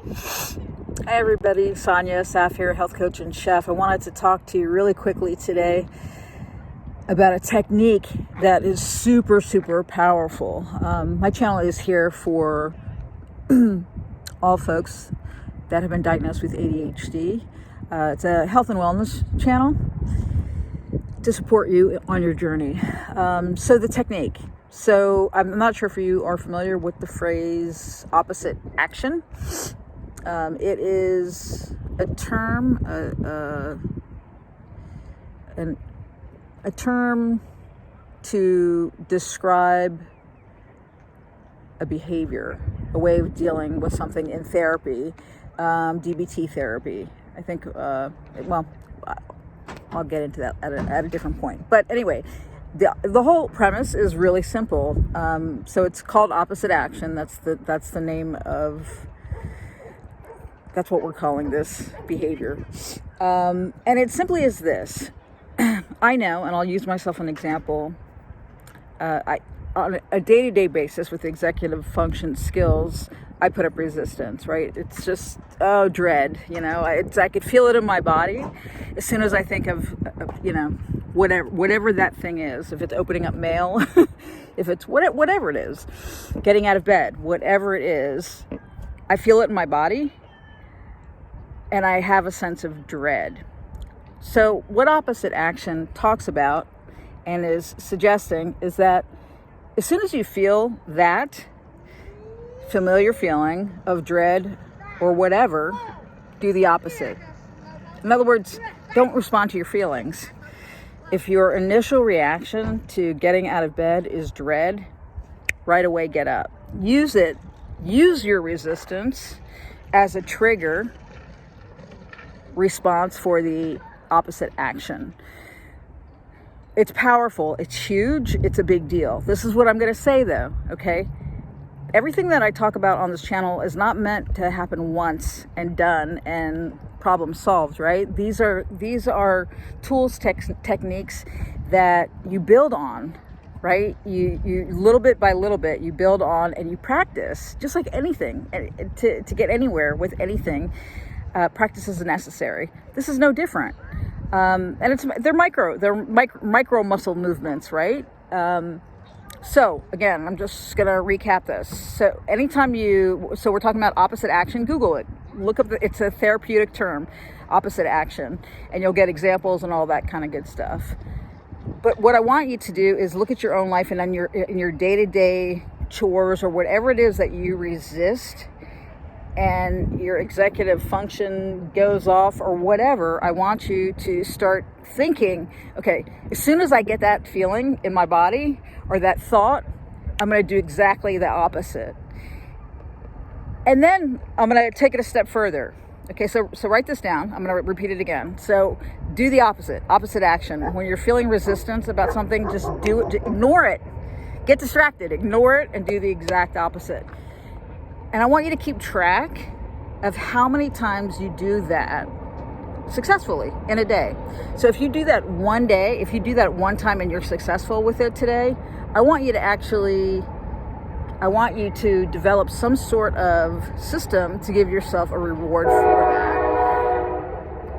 Hi everybody, Sonia, Saf here, health coach and chef. I wanted to talk to you really quickly today about a technique that is super, super powerful. My channel is here for all folks that have been diagnosed with ADHD. It's a health and wellness channel to support you on your journey. So the technique. So I'm not sure if you are familiar with the phrase opposite action. It is a term, a term to describe a behavior, a way of dealing with something in therapy, DBT therapy. I think, I'll get into that at a different point. But anyway, the whole premise is really simple. So it's called opposite action. That's the name of. That's what we're calling this behavior. And it simply is this. I know, and I'll use myself as an example. On a day-to-day basis with executive function skills, I put up resistance, right? It's just, dread, I could feel it in my body as soon as I think of, whatever that thing is. If it's opening up mail, if it's whatever it is, getting out of bed, whatever it is, I feel it in my body. And I have a sense of dread. So what opposite action talks about and is suggesting is that as soon as you feel that familiar feeling of dread or whatever, do the opposite. In other words, don't respond to your feelings. If your initial reaction to getting out of bed is dread, right away get up. Use your resistance as a trigger response for the opposite action. It's powerful, it's huge, it's a big deal. This is what I'm going to say though, okay? Everything that I talk about on this channel is not meant to happen once and done and problem solved, right? These are tools, techniques that you build on, right? You little bit by little bit, you build on and you practice, just like anything. To get anywhere with anything, practice is necessary. This is no different. And they're micro muscle movements, right? So again, I'm just going to recap this. So so we're talking about opposite action, Google it. Look up, it's a therapeutic term, opposite action, and you'll get examples and all that kind of good stuff. But what I want you to do is look at your own life and in your day-to-day chores or whatever it is that you resist and your executive function goes off or whatever. I want you to start thinking, okay, as soon as I get that feeling in my body or that thought, I'm going to do exactly the opposite. And then I'm going to take it a step further. Okay, so write this down. I'm going to repeat it again. So do the opposite action. When you're feeling resistance about something, just do it, ignore it. Get distracted, ignore it, and do the exact opposite. And I want you to keep track of how many times you do that successfully in a day. So if you do that one day, if you do that one time and you're successful with it today, I want you to develop some sort of system to give yourself a reward for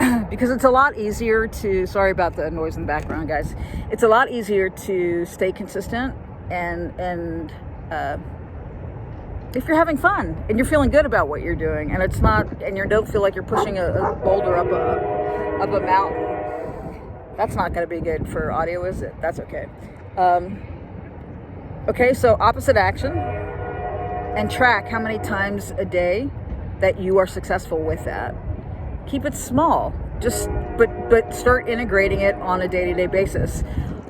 that. Because it's a lot easier sorry about the noise in the background, guys. It's a lot easier to stay consistent and if you're having fun and you're feeling good about what you're doing and you don't feel like you're pushing a boulder up a mountain. That's not going to be good for audio, is it? That's okay. Okay, so opposite action, and track how many times a day that you are successful with that. Keep it small, but start integrating it on a day-to-day basis.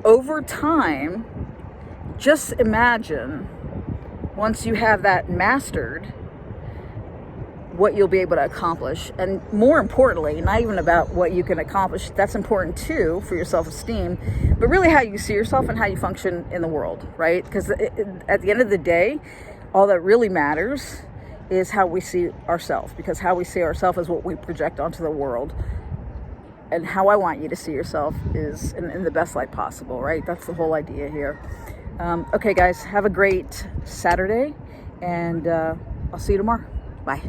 Over time, just imagine, once you have that mastered, what you'll be able to accomplish. And more importantly, not even about what you can accomplish, that's important too for your self-esteem, but really how you see yourself and how you function in the world, right? Because at the end of the day, all that really matters is how we see ourselves, because how we see ourselves is what we project onto the world. And how I want you to see yourself is in the best light possible, right? That's the whole idea here. Okay, guys, have a great Saturday, and I'll see you tomorrow. Bye.